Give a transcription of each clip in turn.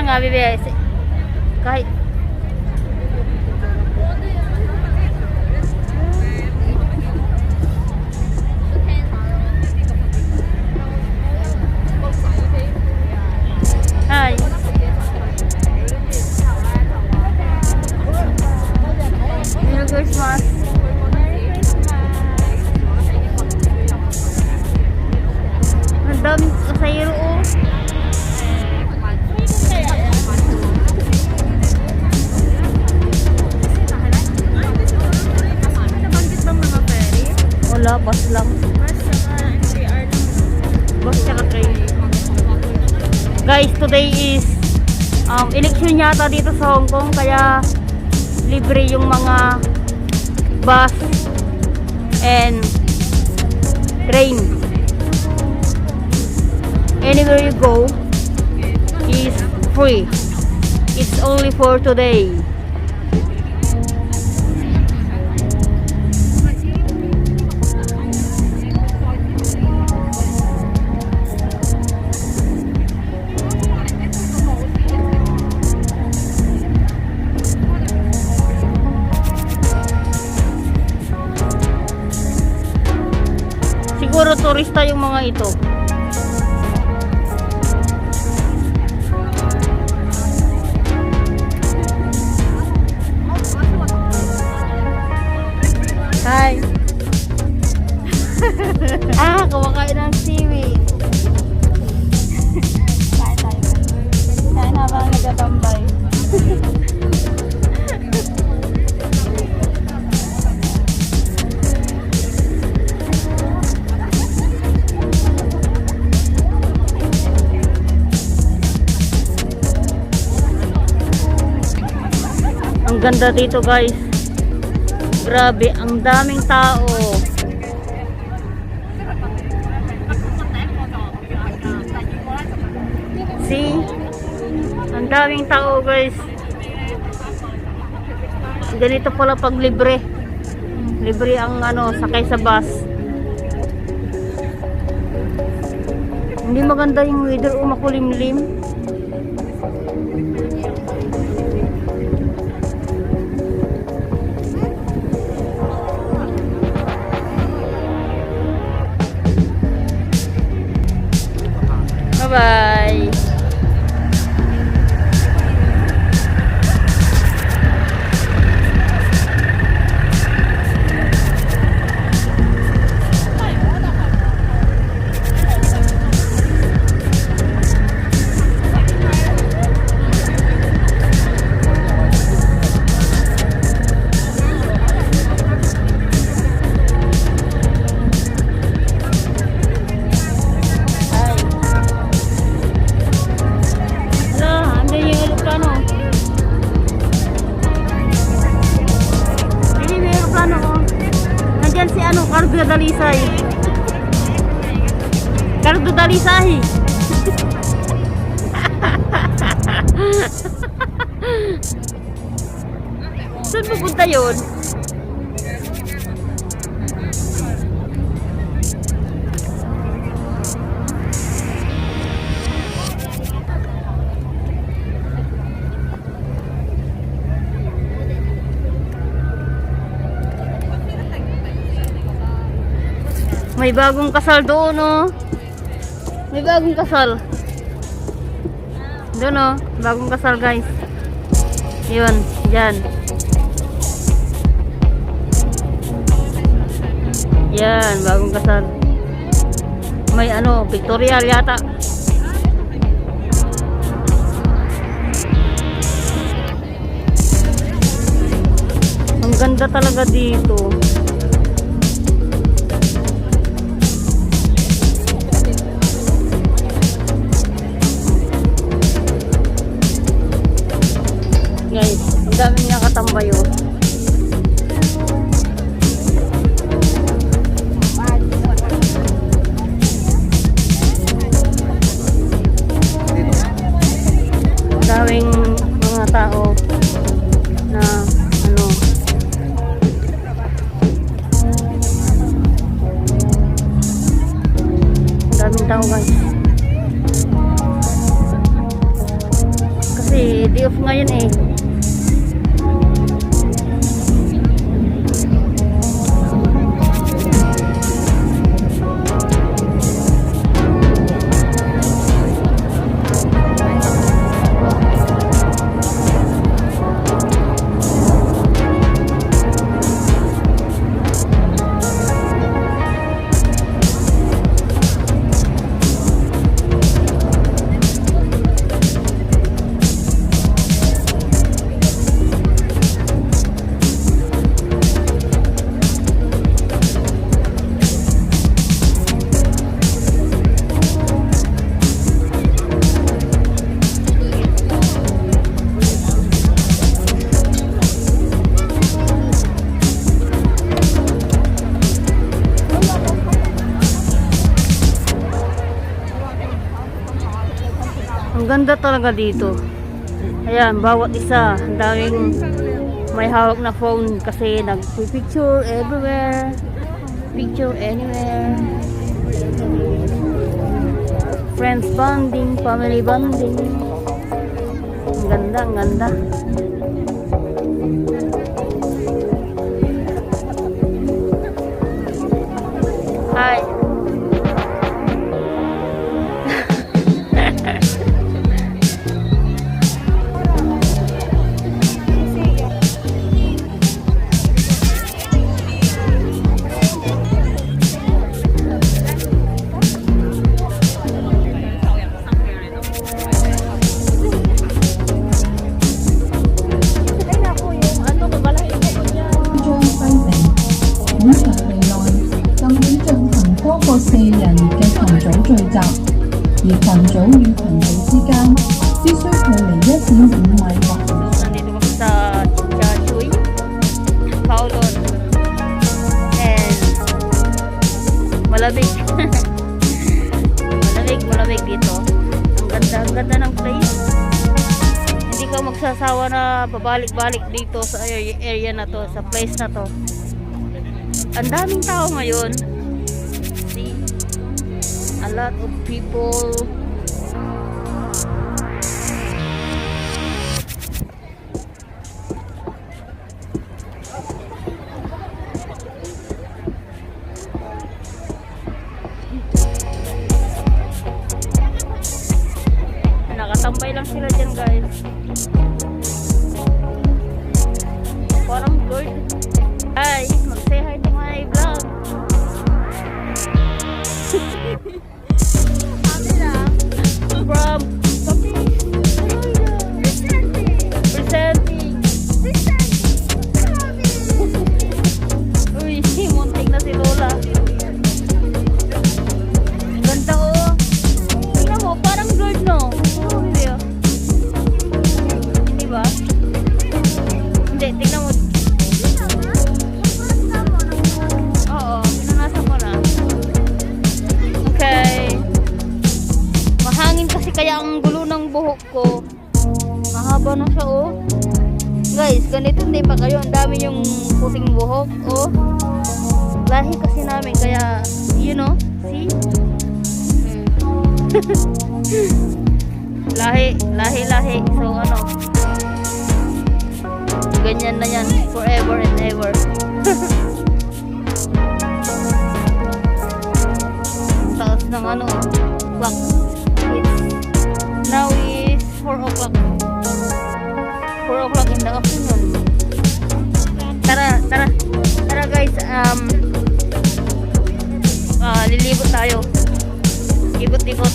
nga, bebe. Kahit Hi. Merry Christmas. Ang dami kasayro oh. Wala, bus lang. Bus tsaka train. Guys, today is election yata dito sa Hong Kong, kaya libre yung mga bus and train. Anywhere you go is free. It's only for today. Siguro turista yung mga ito. Hi. Kumakain ng seaweed. Kain habang nagtatambay. Ang ganda dito guys. Grabe, ang daming tao. See? Ang daming tao guys. Ganito pala pag libre. Libre ang sakay sa bus. Hindi maganda yung weather, makulimlim. Bye-bye. Cardo Dalisay. Cardo Dalisay. Saan pupunta yun? May bagong kasal doon oh. May bagong kasal. Doon oh, bagong kasal guys. Yun, dyan. Yan, bagong kasal. May pictorial yata. Ang ganda talaga dito. Guys, ang daming nakatambay oh. Ang daming mga tao na ang daming tao guys. Day off ngayon eh. Ang ganda talaga dito. Ayan, bawat isa, ang daming may hawak na phone kasi nagpipicture everywhere. Picture anywhere. Friends bonding, family bonding. Ang ganda, ang ganda. Hi. Nandito kami sa Chachuy, Kowloon, and malamig. malamig dito. Ang ganda ng place. Hindi ka magsasawa na babalik-balik dito sa area na to, sa place na to. Ang daming tao ngayon. See? A lot of people. Nakatambay lang sila dyan, guys. Parang good. Hi, mag-say hi to my vlog. From presenting. Uy, muntik na si Lola. Ganda oh. Tingnan mo, parang good no? Hindi ba? Hindi, tingnan mo. Oo, pinanasan ko na. Okay. Mahangin kasi kaya ang gulo ng buhok ko. Mahaba na siya oh. Guys, ganito din pa kayo. Ang dami yung puting buhok oh. Lahi kasi namin kaya, you know, see? lahi. So ano, ganyan na yan forever and ever. Taas ng ano, clock. Now is 4 o'clock. 4 o'clock in the afternoon. Tara guys, lilibot tayo. Libot-libot.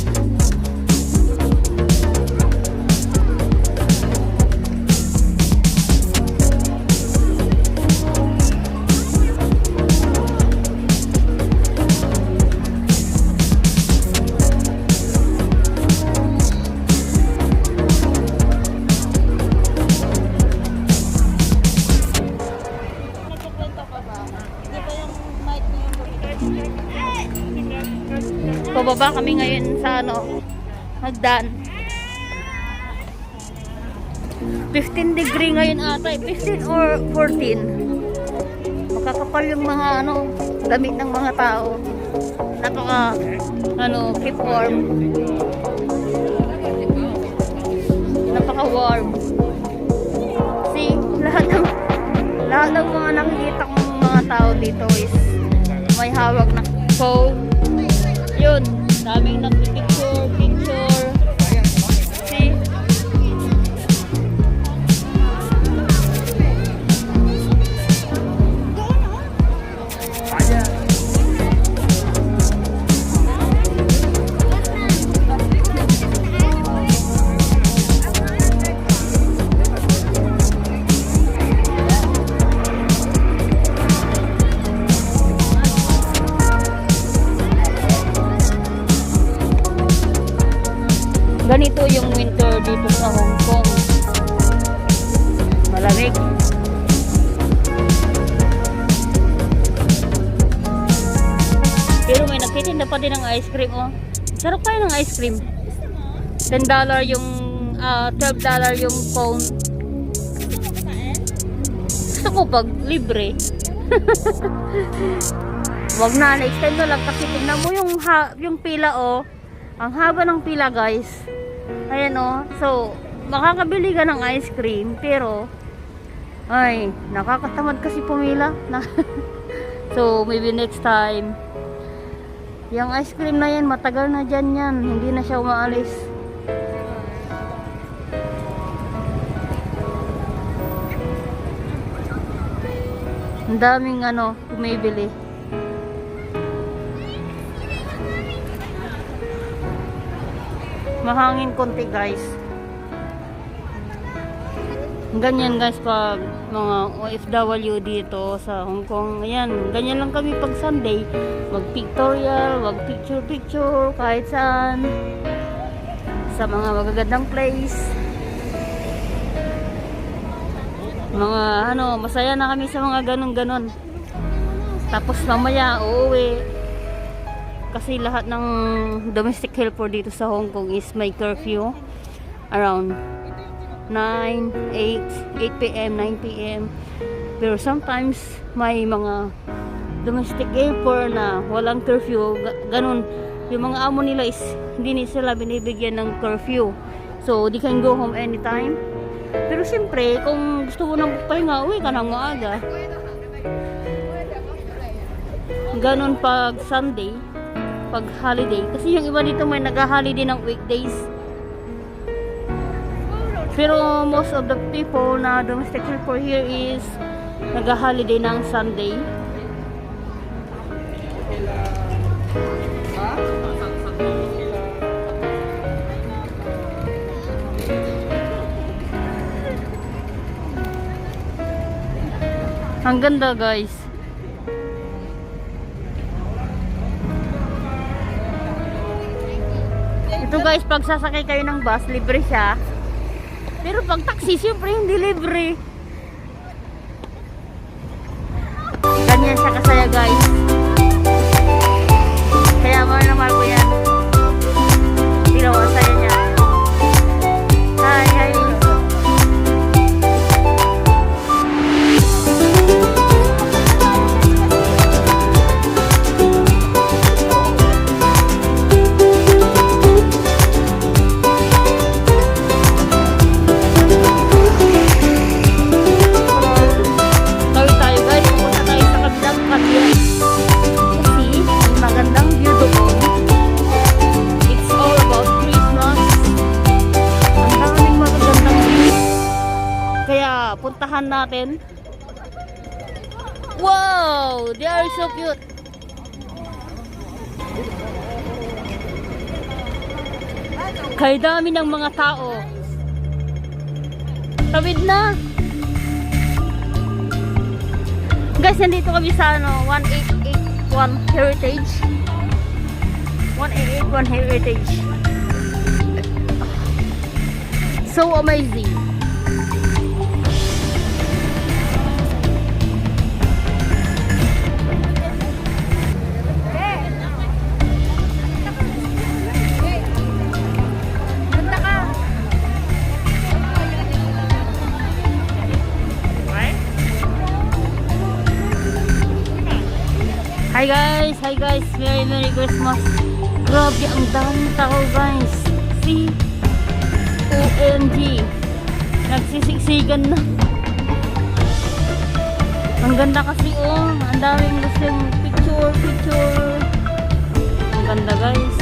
Pababa kami ngayon sa ano, hagdan. 15 degree ngayon ata, 15 or 14. Makakapal yung mga ano, damit ng mga tao. Napaka keep warm. Napaka warm. hawak na phone. Yun, daming nagpipicture, picture. See? Ganito yung winter dito sa Hong Kong. Malamig. Pero may nagtitinda pa din ng ice cream, oh. Sarap kayo ng ice cream. $10 yung $12 yung cone. Gusto ko pag libre. Wag na, na-extend na lang kasi tingnan mo yung pila, oh. Ang haba ng pila, guys. Ayan, oh. So, makakabili ka ng ice cream, pero ay, nakakatamad kasi pumila. So, maybe next time. Yung ice cream na yan, matagal na dyan yan. Hindi na siya umaalis. Ang daming bumibili. Mahangin konti, guys. Ganyan, guys, pag mga OFW dito sa Hong Kong. Ayan, ganyan lang kami pag Sunday. Mag-pictorial, mag-picture-picture kahit saan. Sa mga magagandang place. Mga masaya na kami sa mga ganon-ganon. Tapos mamaya uuwi. Kasi lahat ng domestic helper dito sa Hong Kong is may curfew around 9, 8 p.m., 9 p.m. Pero sometimes may mga domestic helper na walang curfew, ganun. Yung mga amo nila is hindi sila binibigyan ng curfew. So, they can go home anytime. Pero siyempre, kung gusto mo nang pahinga, uwi ka nang maaga. Ganun pag Sunday, pag holiday. Kasi yung iba dito may nag-holiday ng weekdays. Pero most of the people na domestic helper here is nag-holiday ng Sunday. Ang ganda, guys. Ito, guys, pag sasakay kayo ng bus, libre siya. Pero pag taxi, siyempre hindi libre. Ganyan siya kasaya, guys. Kaya mahal na mahal ko yan. Tira ko, saya niya. Hi, hi. Puntahan natin. Wow! They are so cute. Kaya dami ng mga tao. Tawid na. Guys, nandito kami sa 1881 Heritage. 1881 Heritage. So amazing. Hi guys, Merry Christmas. Grabe, ang daming tao, guys. See? OMG. Nagsisiksikan na. Ang ganda kasi, oh. Ang daming gustong picture. Picture, picture. Ang ganda guys.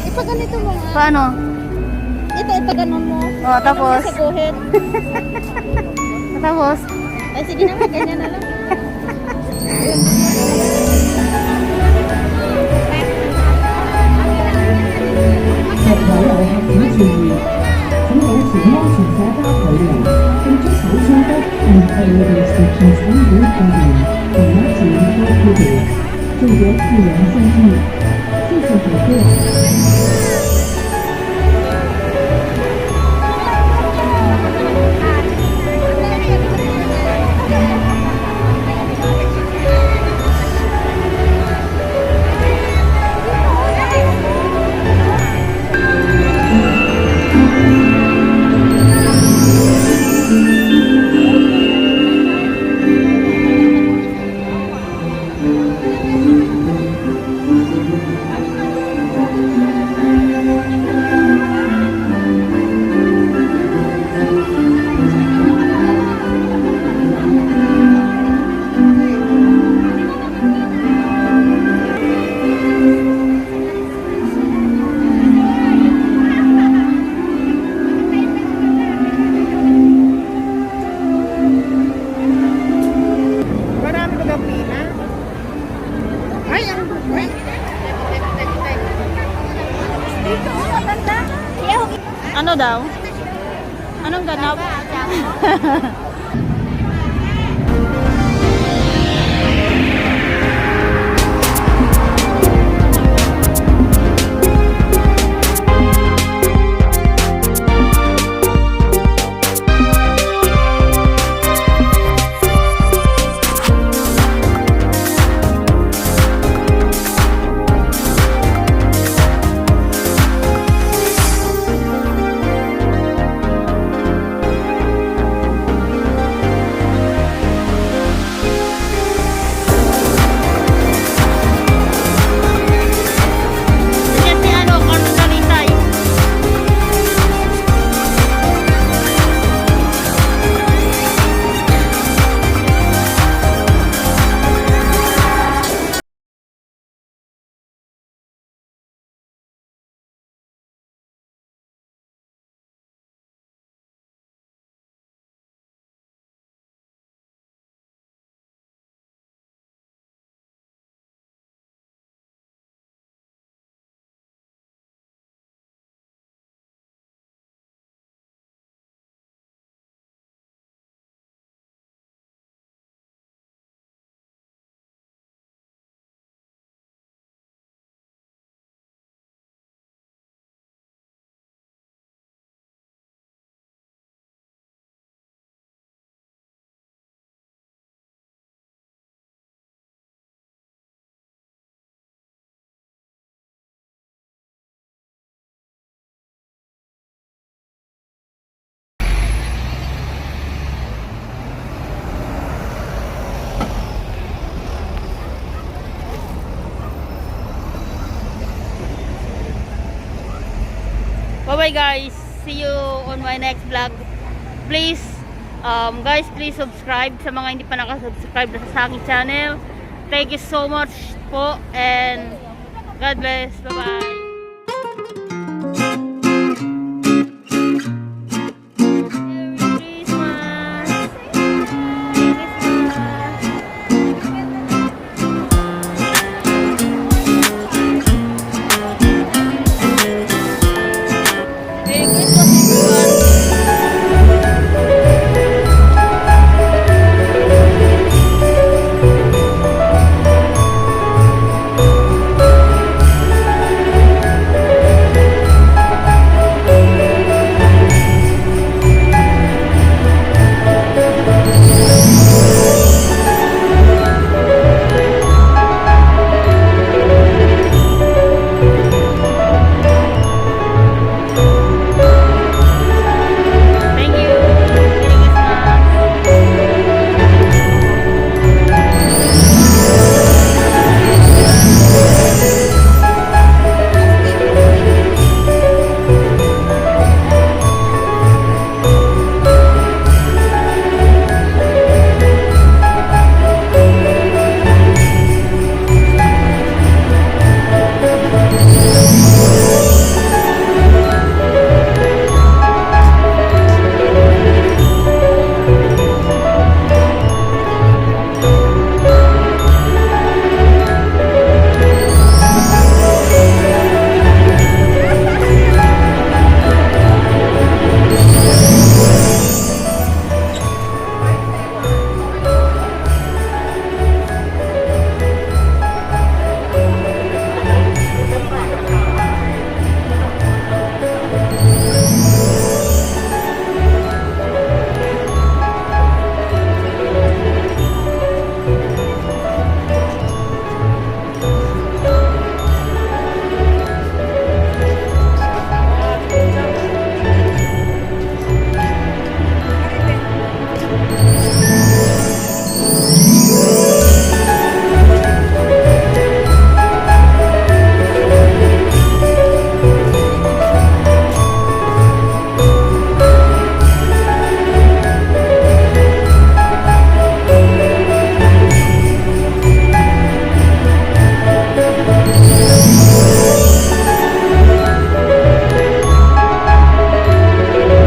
Ipaganito mo nga. Paano? Ito, ipaganon mo. Oh, tapos? Sa guhit. Tapos? Ay, sige na, ganyan na lang. Ano daw? Anong ganap? Bye guys. See you on my next vlog. Please, guys, please subscribe sa mga hindi pa nakasubscribe na sa aking channel. Thank you so much po and God bless. Bye-bye.